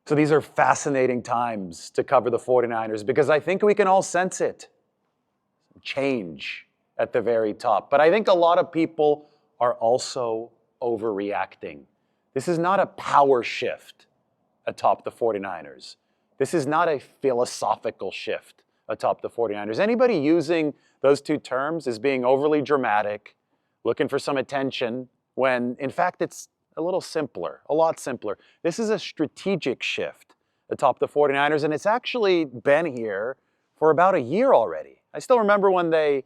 So these are fascinating times to cover the 49ers because I think we can all sense it. Change at the very top. But I think a lot of people are also overreacting. This is not a power shift atop the 49ers. This is not a philosophical shift atop the 49ers. Anybody using those two terms is being overly dramatic, looking for some attention, when in fact it's a little simpler, a lot simpler. This is a strategic shift atop the 49ers, and it's actually been here for about a year already. I still remember when they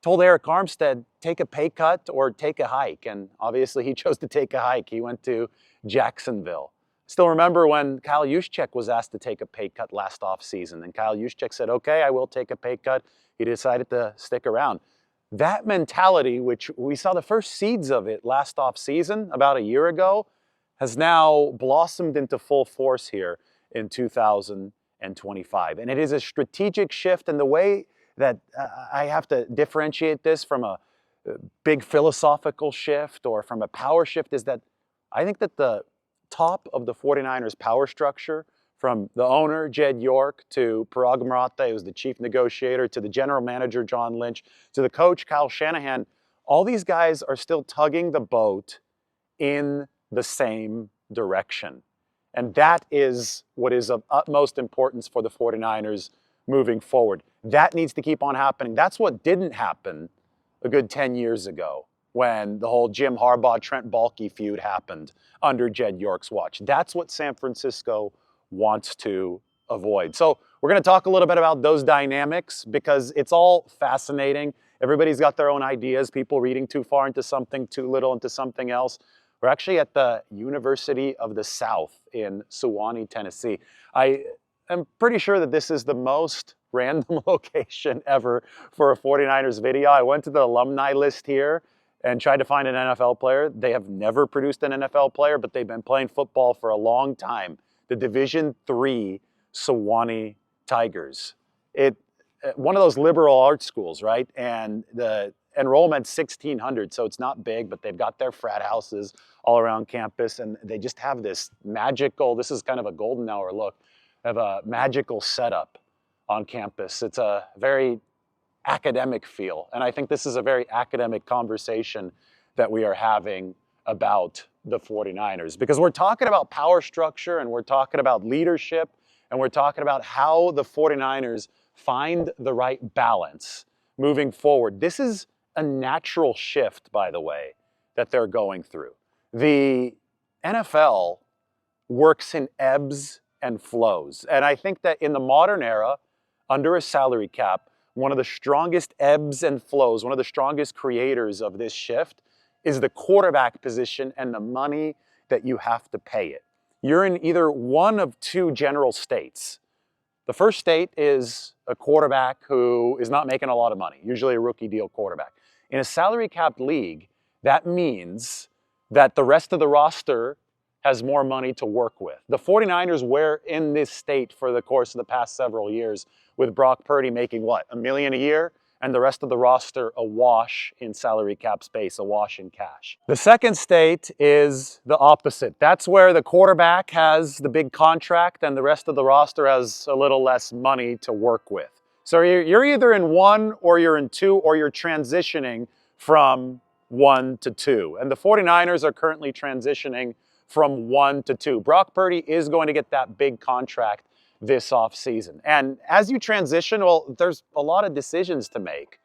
told Eric Armstead, take a pay cut or take a hike, and obviously he chose to take a hike. He went to Jacksonville. Still remember when Kyle Juszczyk was asked to take a pay cut last offseason, and Kyle Juszczyk said, okay, I will take a pay cut. He decided to stick around. That mentality, which we saw the first seeds of it last offseason, about a year ago, has now blossomed into full force here in 2025. And it is a strategic shift in the way that I have to differentiate this from a big philosophical shift or from a power shift is that I think that the top of the 49ers power structure, from the owner, Jed York, to Parag Marathe, who's the chief negotiator, to the general manager, John Lynch, to the coach, Kyle Shanahan, all these guys are still tugging the boat in the same direction. And that is what is of utmost importance for the 49ers moving forward. That needs to keep on happening. That's what didn't happen a good 10 years ago when the whole Jim Harbaugh, Trent Baalke feud happened under Jed York's watch. That's what San Francisco wants to avoid. So we're going to talk a little bit about those dynamics because it's all fascinating. Everybody's got their own ideas, people reading too far into something, too little into something else. We're actually at the University of the South in Sewanee, Tennessee. I am pretty sure that this is the most random location ever for a 49ers video. I went to the alumni list here and tried to find an NFL player. They have never produced an NFL player, but they've been playing football for a long time. The Division III Sewanee Tigers. One of those liberal arts schools, right? And the enrollment's 1,600, so it's not big, but they've got their frat houses all around campus, and they just have this magical, this is kind of a golden hour look, have a magical setup on campus. It's a very academic feel, and I think this is a very academic conversation that we are having about the 49ers, because we're talking about power structure and we're talking about leadership and we're talking about how the 49ers find the right balance moving forward. This is a natural shift, by the way, that they're going through. The NFL works in ebbs and flows, and I think that in the modern era, under a salary cap, one of the strongest ebbs and flows, one of the strongest creators of this shift is the quarterback position and the money that you have to pay it. You're in either one of two general states. The first state is a quarterback who is not making a lot of money, usually a rookie deal quarterback. In a salary capped league, that means that the rest of the roster has more money to work with. The 49ers were in this state for the course of the past several years, with Brock Purdy making what, $1 million a year? And the rest of the roster awash in salary cap space, awash in cash. The second state is the opposite. That's where the quarterback has the big contract and the rest of the roster has a little less money to work with. So you're either in one or you're in two, or you're transitioning from one to two. And the 49ers are currently transitioning from one to two. Brock Purdy is going to get that big contract this offseason. And as you transition, well, there's a lot of decisions to make.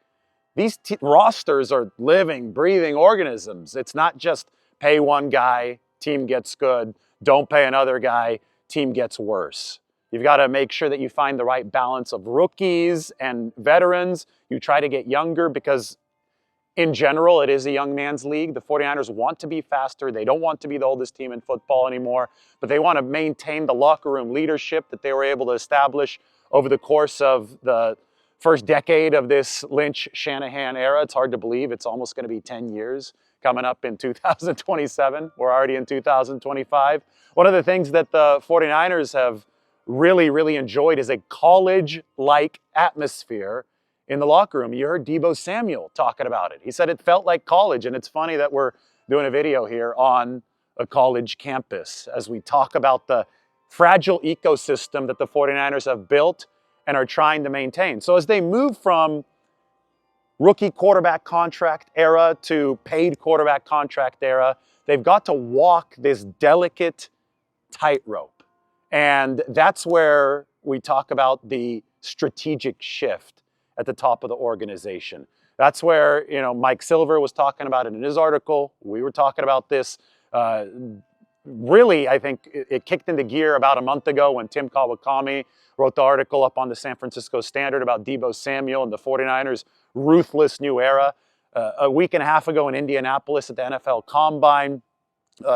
These rosters are living, breathing organisms. It's not just pay one guy, team gets good, don't pay another guy, team gets worse. You've got to make sure that you find the right balance of rookies and veterans. You try to get younger because in general, it is a young man's league. The 49ers want to be faster. They don't want to be the oldest team in football anymore, but they want to maintain the locker room leadership that they were able to establish over the course of the first decade of this Lynch Shanahan era. It's hard to believe it's almost going to be 10 years coming up in 2027. We're already in 2025. One of the things that the 49ers have really enjoyed is a college-like atmosphere in the locker room. You heard Deebo Samuel talking about it. He said it felt like college, and it's funny that we're doing a video here on a college campus as we talk about the fragile ecosystem that the 49ers have built and are trying to maintain. So as they move from rookie quarterback contract era to paid quarterback contract era, they've got to walk this delicate tightrope. And that's where we talk about the strategic shift at the top of the organization. That's where, Mike Silver was talking about it in his article. We were talking about this. Really, I think it kicked into gear about a month ago when Tim Kawakami wrote the article up on the San Francisco Standard about Deebo Samuel and the 49ers' ruthless new era. A week and a half ago in Indianapolis at the NFL Combine,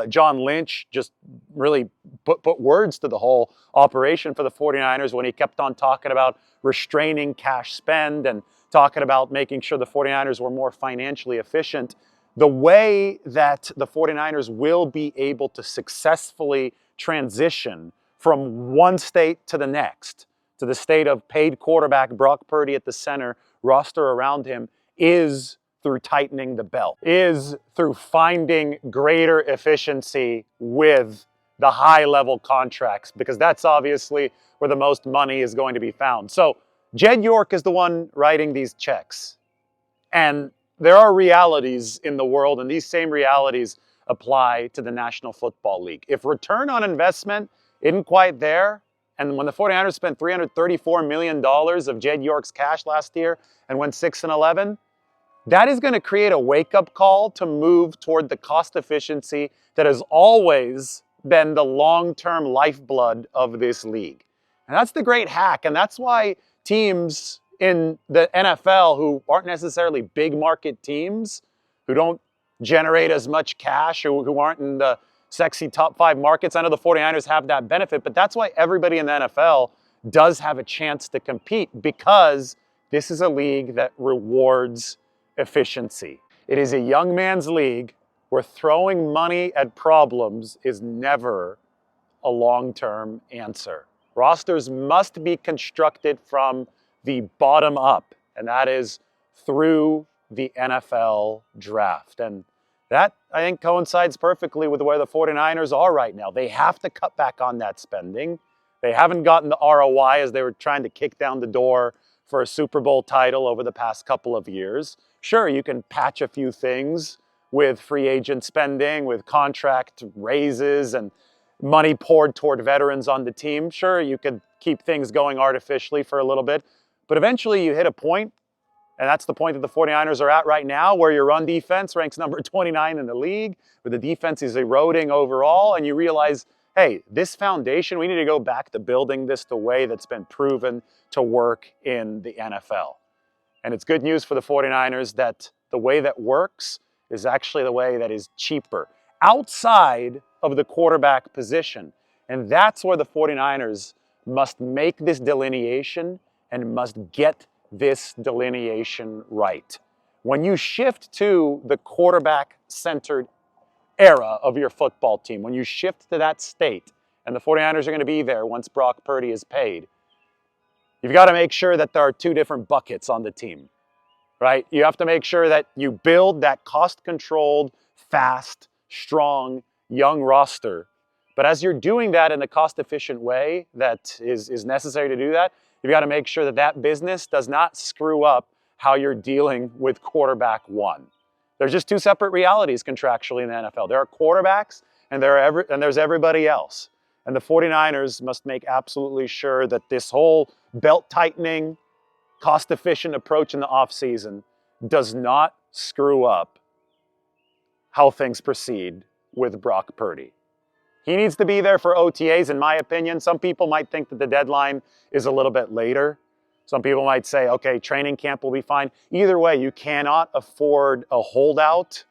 John Lynch just really put words to the whole operation for the 49ers when he kept on talking about restraining cash spend and talking about making sure the 49ers were more financially efficient. The way that the 49ers will be able to successfully transition from one state to the next, to the state of paid quarterback Brock Purdy at the center, roster around him, is through tightening the belt, is through finding greater efficiency with the high-level contracts, because that's obviously where the most money is going to be found. So Jed York is the one writing these checks. And there are realities in the world, and these same realities apply to the National Football League. If return on investment isn't quite there, and when the 49ers spent $334 million of Jed York's cash last year and went 6-11, that is going to create a wake-up call to move toward the cost efficiency that has always been the long-term lifeblood of this league. And that's the great hack, and that's why teams in the NFL who aren't necessarily big market teams, who don't generate as much cash, or who aren't in the sexy top 5 markets, I know the 49ers have that benefit, but that's why everybody in the NFL does have a chance to compete, because this is a league that rewards efficiency. It is a young man's league where throwing money at problems is never a long-term answer. Rosters must be constructed from the bottom up, and that is through the NFL draft. And that, I think, coincides perfectly with where the 49ers are right now. They have to cut back on that spending. They haven't gotten the ROI as they were trying to kick down the door for a Super Bowl title over the past couple of years. Sure, you can patch a few things with free agent spending, with contract raises and money poured toward veterans on the team. Sure, you could keep things going artificially for a little bit, but eventually you hit a point, and that's the point that the 49ers are at right now, where your run defense ranks number 29 in the league, where the defense is eroding overall, and you realize, hey, this foundation, we need to go back to building this the way that's been proven to work in the NFL. And it's good news for the 49ers that the way that works is actually the way that is cheaper, outside of the quarterback position. And that's where the 49ers must make this delineation and must get this delineation right. When you shift to the quarterback-centered era of your football team, when you shift to that state, and the 49ers are going to be there once Brock Purdy is paid, you've got to make sure that there are 2 different buckets on the team, right? You have to make sure that you build that cost-controlled, fast, strong, young roster. But as you're doing that in a cost-efficient way that is necessary to do that, you've got to make sure that that business does not screw up how you're dealing with quarterback 1. There's just 2 separate realities contractually in the NFL. There are quarterbacks and there's everybody else. And the 49ers must make absolutely sure that this whole belt-tightening, cost-efficient approach in the offseason does not screw up how things proceed with Brock Purdy. He needs to be there for OTAs, in my opinion. Some people might think that the deadline is a little bit later. Some people might say, okay, training camp will be fine. Either way, you cannot afford a holdout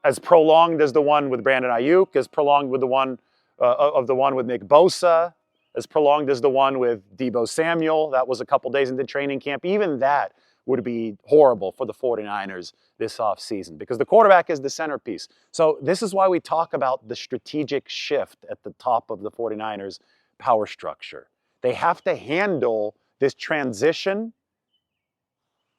as prolonged as the one with Brandon Ayuk, as prolonged with the one with Nick Bosa, as prolonged as the one with Deebo Samuel. That was a couple days into training camp. Even that would be horrible for the 49ers this offseason, because the quarterback is the centerpiece. So this is why we talk about the strategic shift at the top of the 49ers power structure. They have to handle this transition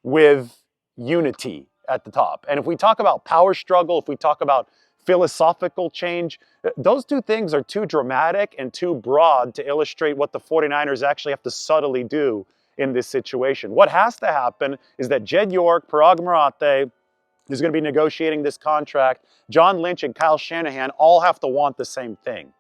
with unity at the top. And if we talk about power struggle, if we talk about philosophical change. Those two things are too dramatic and too broad to illustrate what the 49ers actually have to subtly do in this situation. What has to happen is that Jed York, Parag Marathe, is going to be negotiating this contract. John Lynch and Kyle Shanahan all have to want the same thing.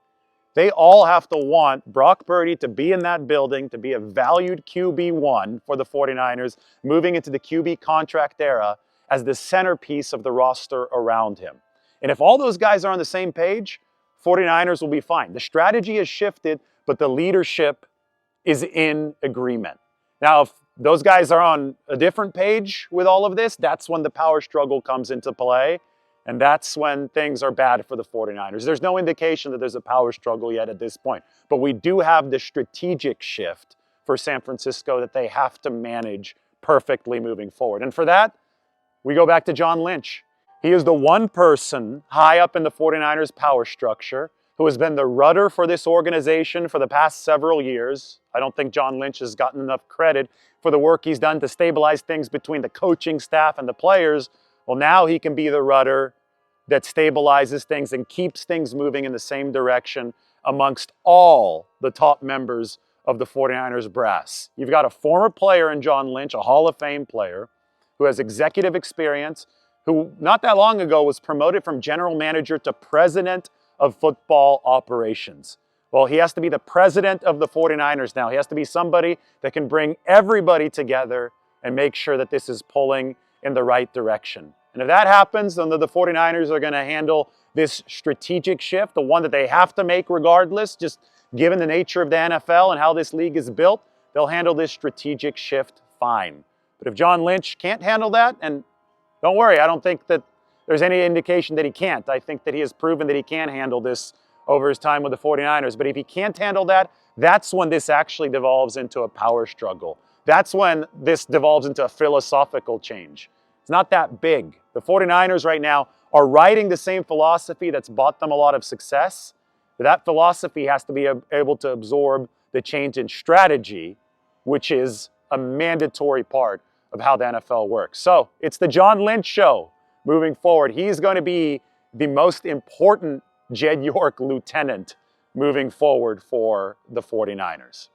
They all have to want Brock Purdy to be in that building, to be a valued QB1 for the 49ers, moving into the QB contract era as the centerpiece of the roster around him. And if all those guys are on the same page, 49ers will be fine. The strategy has shifted, but the leadership is in agreement. Now, if those guys are on a different page with all of this, that's when the power struggle comes into play. And that's when things are bad for the 49ers. There's no indication that there's a power struggle yet at this point. But we do have the strategic shift for San Francisco that they have to manage perfectly moving forward. And for that, we go back to John Lynch. He is the one person high up in the 49ers power structure who has been the rudder for this organization for the past several years. I don't think John Lynch has gotten enough credit for the work he's done to stabilize things between the coaching staff and the players. Well, now he can be the rudder that stabilizes things and keeps things moving in the same direction amongst all the top members of the 49ers brass. You've got a former player in John Lynch, a Hall of Fame player, who has executive experience, who not that long ago was promoted from general manager to president of football operations. Well, he has to be the president of the 49ers now. He has to be somebody that can bring everybody together and make sure that this is pulling in the right direction. And if that happens, then the 49ers are going to handle this strategic shift, the one that they have to make regardless, just given the nature of the NFL and how this league is built, they'll handle this strategic shift fine. But if John Lynch can't handle that, and don't worry, I don't think that there's any indication that he can't. I think that he has proven that he can handle this over his time with the 49ers. But if he can't handle that, that's when this actually devolves into a power struggle. That's when this devolves into a philosophical change. It's not that big. The 49ers right now are riding the same philosophy that's bought them a lot of success. But that philosophy has to be able to absorb the change in strategy, which is a mandatory part of how the NFL works. So it's the John Lynch show moving forward. He's going to be the most important Jed York lieutenant moving forward for the 49ers.